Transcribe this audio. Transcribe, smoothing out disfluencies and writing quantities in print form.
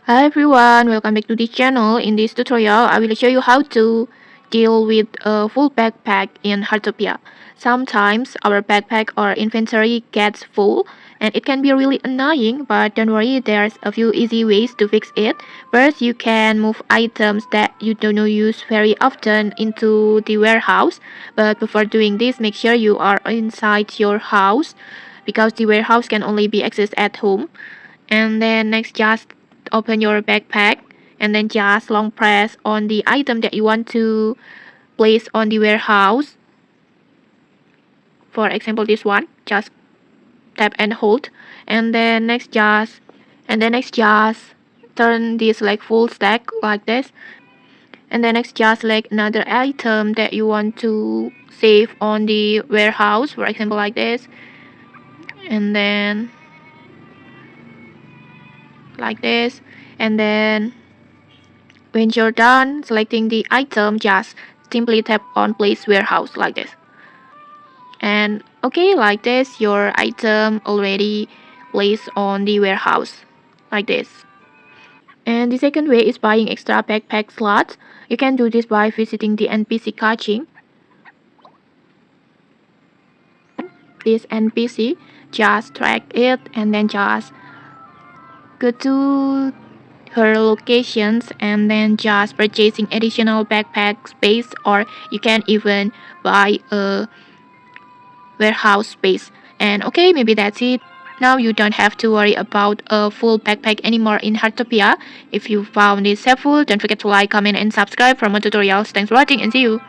Hi everyone, welcome back to this channel. In this tutorial, I will show you how to deal with a full backpack in Heartopia. Sometimes our backpack or inventory gets full and it can be really annoying, but don't worry, there's a few easy ways to fix it. First, you can move items that you don't use very often into the warehouse. But before doing this, make sure you are inside your house because the warehouse can only be accessed at home. And then next, just open your backpack and then just long press on the item that you want to place on the warehouse. For example, this one, just tap and hold, and then next just turn this like full stack like this, and then next just select another item that you want to save on the warehouse, for example like this, and then like this, and then when you're done selecting the item, just simply tap on place warehouse like this. And okay, like this, your item already placed on the warehouse like this. And the second way is buying extra backpack slots. You can do this by visiting the NPC caching. This NPC, just track it and then just go to her locations and then just purchasing additional backpack space, or you can even buy a warehouse space. And okay, maybe that's it. Now you don't have to worry about a full backpack anymore in Heartopia. If you found this helpful, don't forget to like, comment, and subscribe for more tutorials. Thanks for watching and see you.